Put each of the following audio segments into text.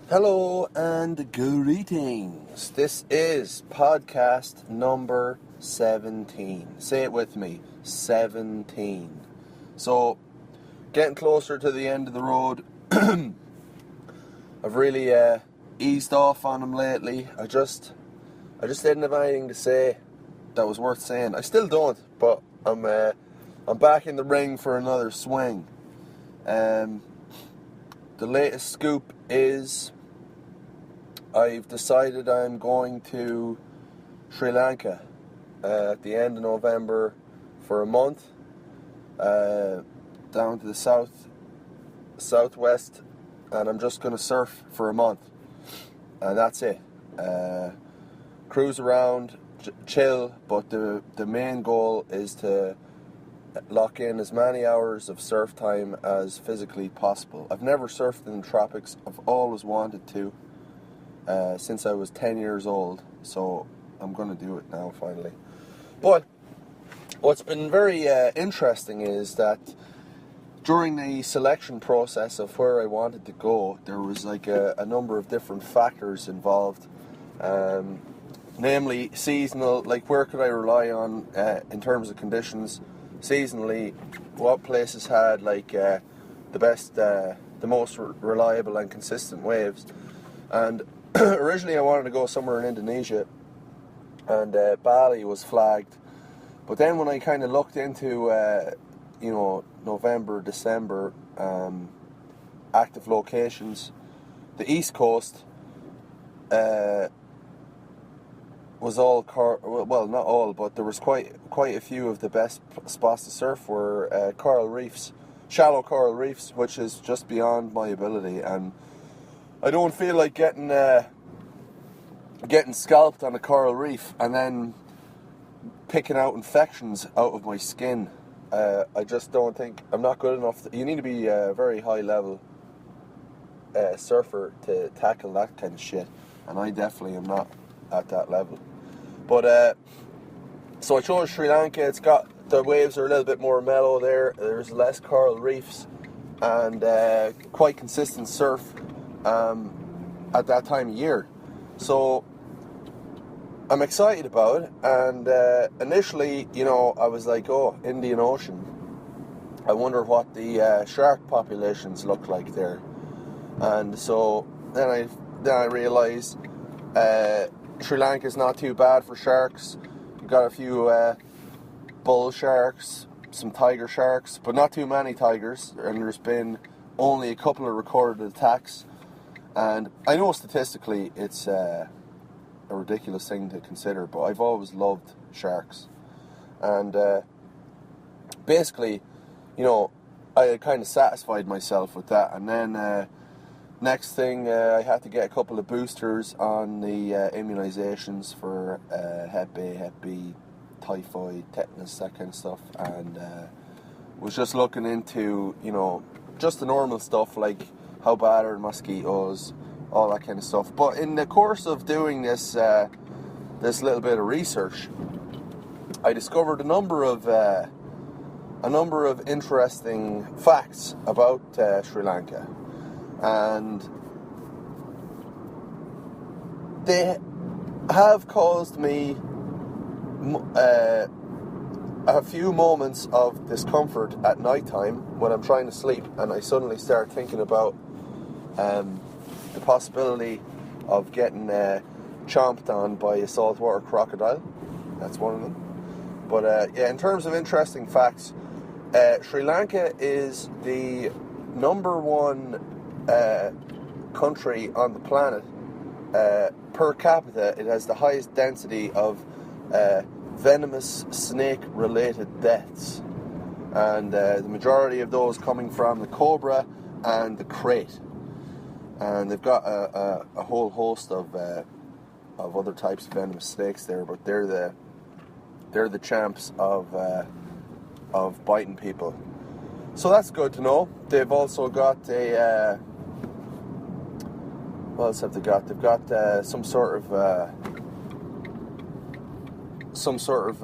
Hello and greetings. This is podcast number 17. Say it with me, 17. So, getting closer to the end of the road. I've really eased off on them lately. I just didn't have anything to say that was worth saying. I still don't, but I'm back in the ring for another swing. The latest scoop is I've decided I'm going to Sri Lanka at the end of November for a month, down to the southwest, and I'm just going to surf for a month, and that's it. Cruise around, chill, but the main goal is to lock in as many hours of surf time as physically possible. I've never surfed in the tropics. I've always wanted to. Since I was 10 years old, so I'm going to do it now finally. But what's been very interesting is that during the selection process of where I wanted to go, there was like a number of different factors involved, namely seasonal, like where could I rely on in terms of conditions, seasonally, what places had like the best, the most reliable and consistent waves, and originally I wanted to go somewhere in Indonesia, and Bali was flagged. But then when I kind of looked into, November, December, active locations, the East Coast was all, well, not all, but there was quite a few of the best spots to surf were coral reefs, shallow coral reefs, which is just beyond my ability, and I don't feel like getting scalped on a coral reef and then picking out infections out of my skin. I just don't think I'm not good enough. You need to be a very high level surfer to tackle that kind of shit, and I definitely am not at that level. But so I chose Sri Lanka. It's got, the waves are a little bit more mellow there. There's less coral reefs and quite consistent surf at that time of year. So I'm excited about it, and initially, I was like, oh, Indian Ocean. I wonder what the shark populations look like there. And so then I realised Sri Lanka is not too bad for sharks. You've got a few bull sharks, some tiger sharks, but not too many tigers, and there's been only a couple of recorded attacks. And I know statistically it's a ridiculous thing to consider, but I've always loved sharks. And basically, I kind of satisfied myself with that. And then next thing, I had to get a couple of boosters on the immunizations for Hep A, Hep B, typhoid, tetanus, that kind of stuff. And was just looking into, just the normal stuff like how bad are mosquitoes, all that kind of stuff. But in the course of doing this little bit of research, I discovered a number of interesting facts about Sri Lanka, and they have caused me a few moments of discomfort at night time when I'm trying to sleep, and I suddenly start thinking about the possibility of getting chomped on by a saltwater crocodile. That's one of them. But in terms of interesting facts, Sri Lanka is the number one country on the planet. Per capita, it has the highest density of venomous snake-related deaths, and the majority of those coming from the cobra and the krait. And they've got a whole host of other types of venomous snakes there, but they're the champs of biting people. So that's good to know. They've also got what else have they got? They've got some sort of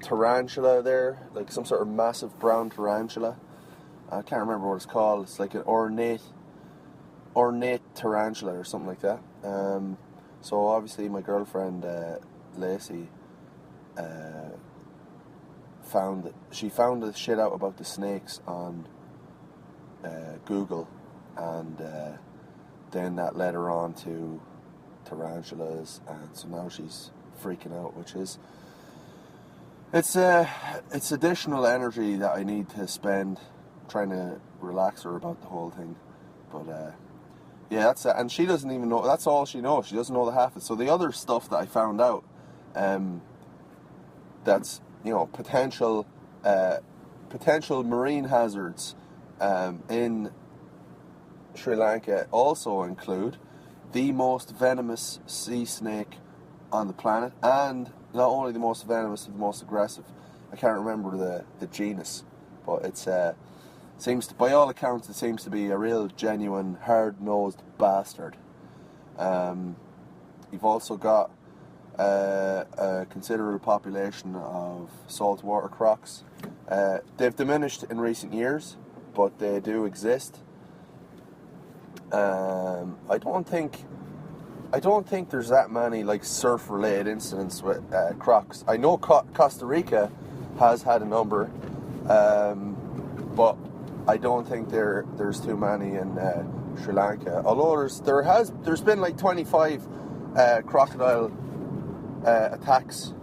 tarantula there, like some sort of massive brown tarantula. I can't remember what it's called. It's like an ornate ornate tarantula or something like that. So obviously my girlfriend Lacey found the shit out about the snakes on Google, and then that led her on to tarantulas, and so now she's freaking out, which is it's additional energy that I need to spend trying to relax her about the whole thing. But yeah, that's it. And she doesn't even know. That's all she knows. She doesn't know the half of it. So the other stuff that I found out, that's potential marine hazards in Sri Lanka also include the most venomous sea snake on the planet, and not only the most venomous, but the most aggressive. I can't remember the genus, but it's seems to, by all accounts, it seems to be a real genuine hard-nosed bastard. You've also got a considerable population of saltwater crocs. They've diminished in recent years, but they do exist. I don't think there's that many like surf-related incidents with crocs. I know Costa Rica has had a number, but I don't think there's too many in Sri Lanka. Although there's been like 25 crocodile attacks.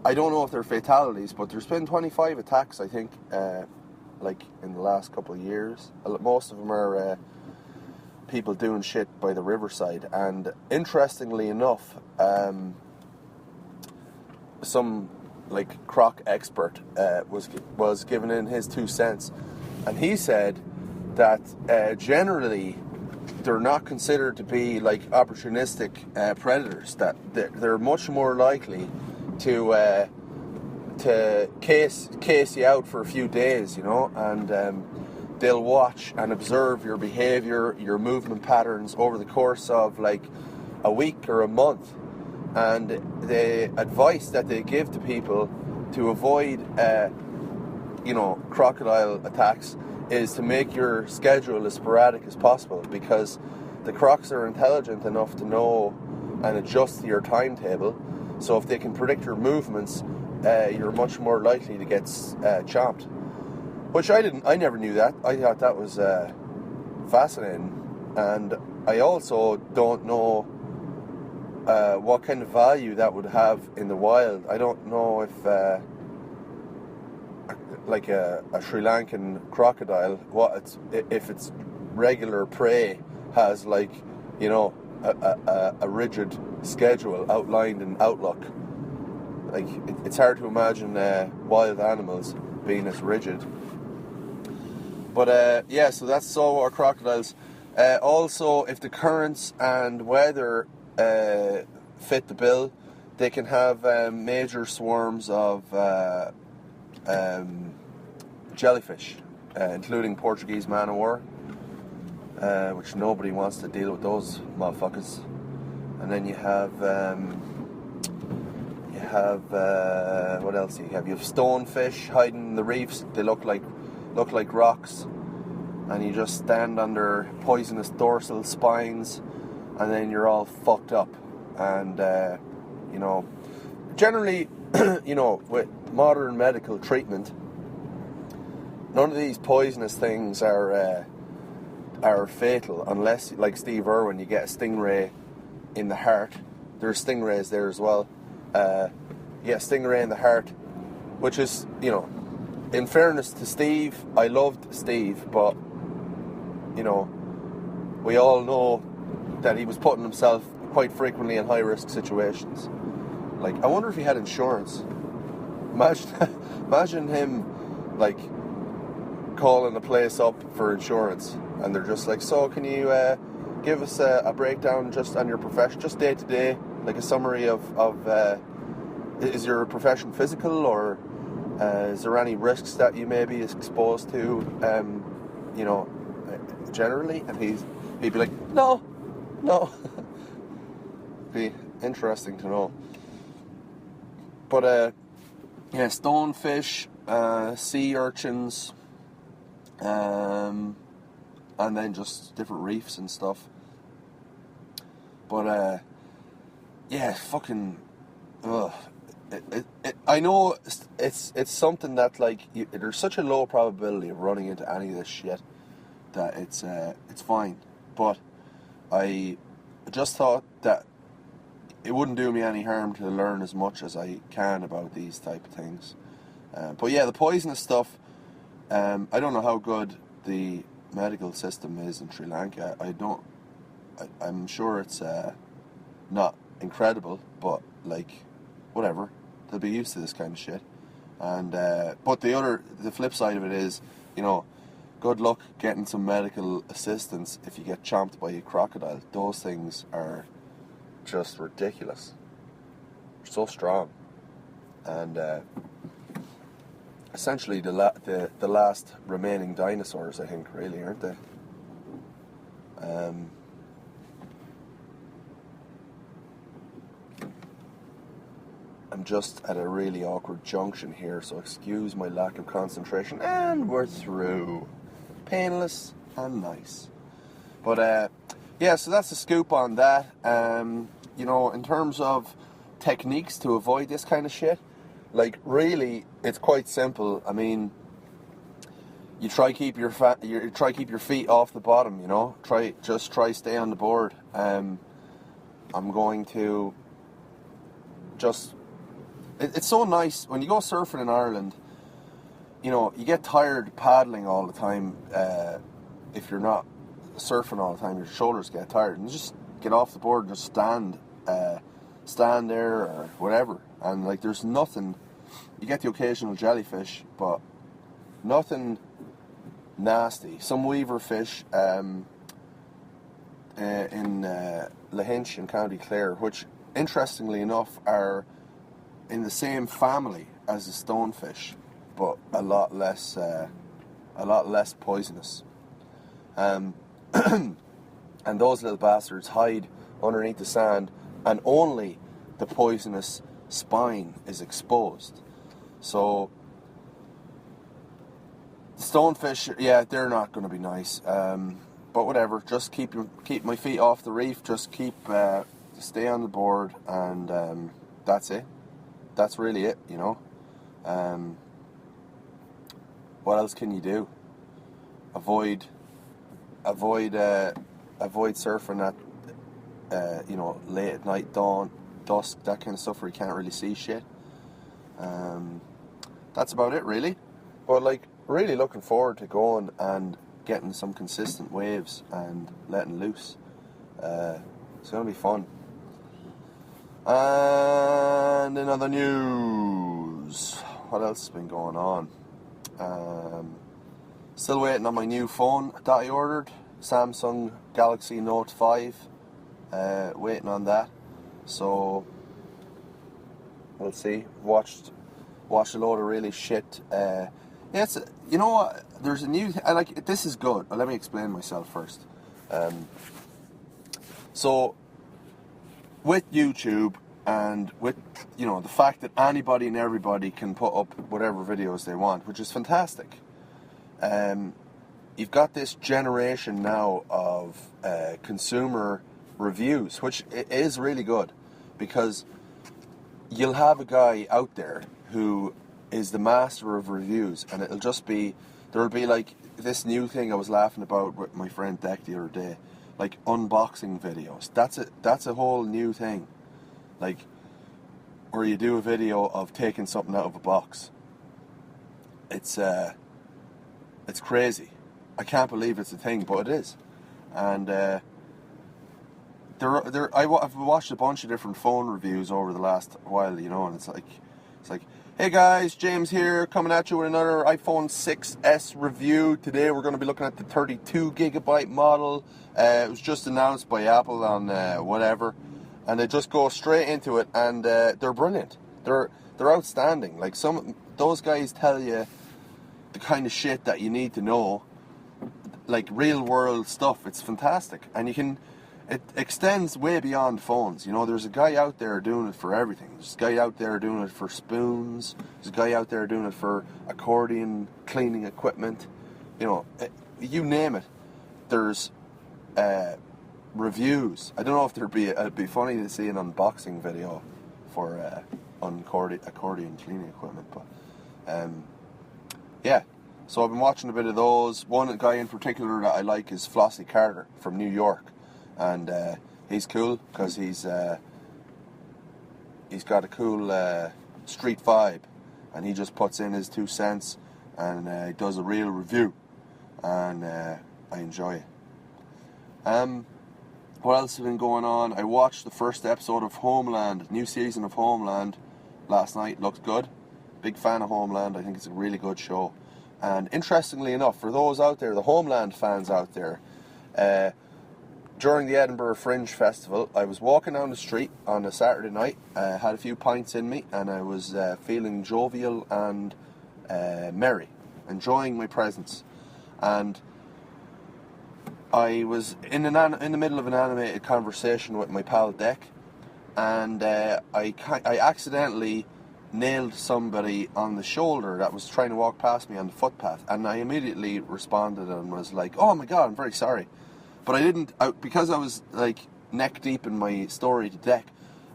I don't know if they're fatalities, but there's been 25 attacks, I think, like in the last couple of years. Most of them are people doing shit by the riverside. And interestingly enough, some like croc expert was giving in his 2 cents, and he said that generally they're not considered to be like opportunistic predators. That they're much more likely to case you out for a few days, and they'll watch and observe your behavior, your movement patterns over the course of like a week or a month. And the advice that they give to people to avoid, crocodile attacks is to make your schedule as sporadic as possible, because the crocs are intelligent enough to know and adjust to your timetable. So if they can predict your movements, you're much more likely to get chomped. Which I never knew that. I thought that was fascinating. And I also don't know what kind of value that would have in the wild. I don't know if like a Sri Lankan crocodile, if its regular prey has like a rigid schedule outlined in Outlook. Like it's hard to imagine wild animals being as rigid. But so that's saltwater crocodiles. Also, if the currents and weather fit the bill, they can have major swarms of jellyfish, including Portuguese man-o'-war, which nobody wants to deal with those motherfuckers. And then you have what else do you have? You have stonefish hiding in the reefs. They look like rocks, and you just stand under poisonous dorsal spines, and then you're all fucked up. And generally, with modern medical treatment, none of these poisonous things are fatal, unless, like Steve Irwin, you get a stingray in the heart. There's stingrays there as well. You get a stingray in the heart, which is, in fairness to Steve, I loved Steve, but, we all know that he was putting himself quite frequently in high-risk situations. Like, I wonder if he had insurance. Imagine him, like, calling a place up for insurance, and they're just like, so can you give us a breakdown just on your profession, just day to day, like a summary of is your profession physical, or is there any risks that you may be exposed to, generally? And he'd be like, no. Be interesting to know. But stonefish, sea urchins, and then just different reefs and stuff. But yeah, fucking, ugh. I know it's something that like there's such a low probability of running into any of this shit that it's fine. But I just thought that it wouldn't do me any harm to learn as much as I can about these type of things. But yeah, the poisonous stuff, I don't know how good the medical system is in Sri Lanka. I'm sure it's not incredible, but like, whatever. They'll be used to this kind of shit. And but the flip side of it is, you know, good luck getting some medical assistance if you get chomped by a crocodile. Those things are just ridiculous. They're so strong. And essentially the last remaining dinosaurs, I think, really, aren't they? I'm just at a really awkward junction here, so excuse my lack of concentration. And we're through. Painless and nice. But yeah, so that's the scoop on that. You know, in terms of techniques to avoid this kind of shit, like, really, it's quite simple. I mean, you try keep your feet off the bottom. You know, try stay on the board. I'm going to just. It's so nice when you go surfing in Ireland. You know, you get tired paddling all the time. If you're not surfing all the time, your shoulders get tired, and you just get off the board and just stand there or whatever. And like, there's nothing. You get the occasional jellyfish, but nothing nasty. Some weaver fish in Lahinch in County Clare, which interestingly enough are in the same family as the stonefish, but a lot less poisonous. And those little bastards hide underneath the sand, and only the poisonous spine is exposed. So stonefish, yeah, they're not going to be nice. But whatever, just keep my feet off the reef. Just stay on the board, and that's it. That's really it, you know. What else can you do? Avoid surfing at you know, late at night, dawn, dusk, that kind of stuff where you can't really see shit. That's about it, really. But like, really looking forward to going and getting some consistent waves and letting loose. It's gonna be fun. And in other news, what else has been going on? Still waiting on my new phone that I ordered, Samsung Galaxy Note 5. Waiting on that. So we'll see. Watched a load of really shit. Yeah, you know what? There's a new. This is good. But let me explain myself first. So with YouTube and with, you know, the fact that anybody and everybody can put up whatever videos they want, which is fantastic. You've got this generation now of consumer reviews, which is really good, because you'll have a guy out there who is the master of reviews, and there'll be like this new thing I was laughing about with my friend Deck the other day, like unboxing videos. That's a whole new thing, like, where you do a video of taking something out of a box. It's crazy. I can't believe it's a thing, but it is. And I've watched a bunch of different phone reviews over the last while, you know, and it's like, hey guys, James here, coming at you with another iPhone 6s review. Today we're going to be looking at the 32 gigabyte model. It was just announced by Apple on whatever, and they just go straight into it, and they're brilliant. They're outstanding. Like, those guys tell you the kind of shit that you need to know, like real world stuff. It's fantastic, and it extends way beyond phones. You know, there's a guy out there doing it for everything. There's a guy out there doing it for spoons. There's a guy out there doing it for accordion cleaning equipment. You know, you name it. there's reviews. I don't know if it'd be funny to see an unboxing video for accordion cleaning equipment, but yeah. So I've been watching a bit of those. One guy in particular that I like is Flossie Carter from New York, and he's cool because he's got a cool street vibe, and he just puts in his 2 cents and he does a real review, and I enjoy it. What else has been going on? I watched the first episode of Homeland, new season of Homeland, last night. Looked good. Big fan of Homeland. I think it's a really good show. And interestingly enough, for those out there, the Homeland fans out there, during the Edinburgh Fringe Festival, I was walking down the street on a Saturday night, had a few pints in me, and I was feeling jovial and merry, enjoying my presence. And I was in the middle of an animated conversation with my pal Deck, and I accidentally nailed somebody on the shoulder that was trying to walk past me on the footpath, and I immediately responded and was like, "Oh my God, I'm very sorry." But I didn't, because I was like neck deep in my story to Deck,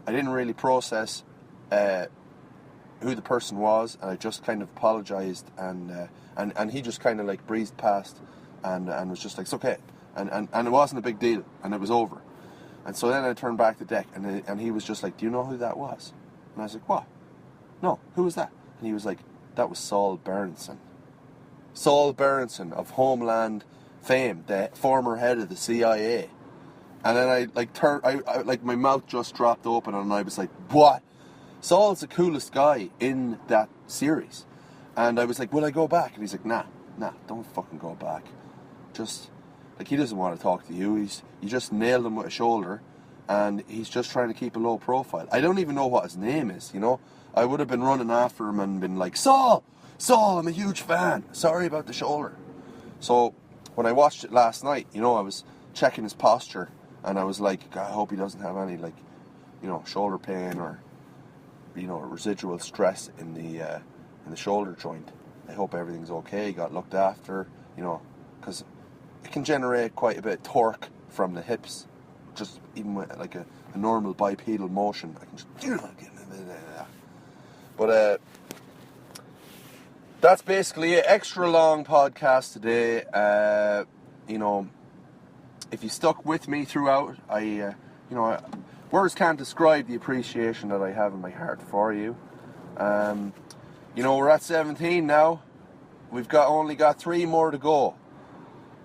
I didn't really process who the person was, and I just kind of apologised, and he just kind of like breezed past and was just like, "It's okay," and it wasn't a big deal, and it was over. And so then I turned back to Deck, and he was just like, "Do you know who that was?" And I was like, "What? No, who was that?" And he was like, "That was Saul Berenson. Saul Berenson of Homeland fame, the former head of the CIA." And then I like my mouth just dropped open, and I was like, "What? Saul's the coolest guy in that series." And I was like, "Will I go back?" And he's like, nah, don't fucking go back. Just, like, he doesn't want to talk to you. You just nailed him with a shoulder, and he's just trying to keep a low profile. I don't even know what his name is, you know? I would have been running after him and been like, Saul, I'm a huge fan. Sorry about the shoulder." So when I watched it last night, you know, I was checking his posture, and I was like, "God, I hope he doesn't have any, like, you know, shoulder pain or, you know, residual stress in the shoulder joint. I hope everything's okay. He got looked after, you know, because it can generate quite a bit of torque from the hips, just even with like a normal bipedal motion. I can just, but that's basically it. Extra long podcast today. You know, if you stuck with me throughout, words can't describe the appreciation that I have in my heart for you. You know, we're at 17 now. We've only got 3 more to go.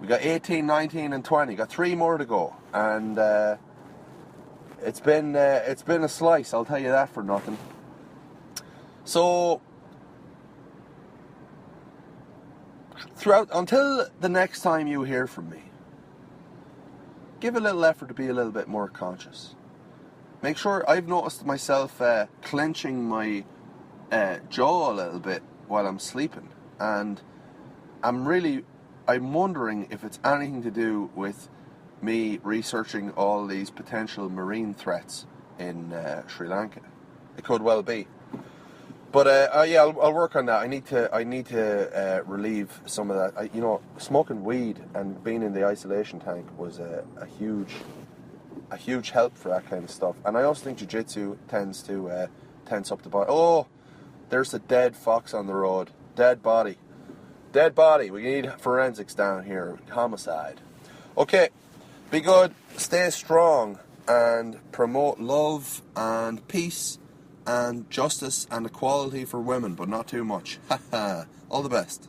We got 18, 19, and 20. Got 3 more to go, and it's been a slice. I'll tell you that for nothing. So until the next time you hear from me, give a little effort to be a little bit more conscious. Make sure, I've noticed myself clenching my jaw a little bit while I'm sleeping, and I'm wondering if it's anything to do with me researching all these potential marine threats in Sri Lanka. It could well be. But yeah, I'll work on that. I need to relieve some of that. You know, smoking weed and being in the isolation tank was a huge help for that kind of stuff. And I also think jiu-jitsu tends to tense up the body. Oh, there's a dead fox on the road. Dead body. We need forensics down here. Homicide. Okay, be good, stay strong, and promote love and peace and justice and equality for women, but not too much. All the best.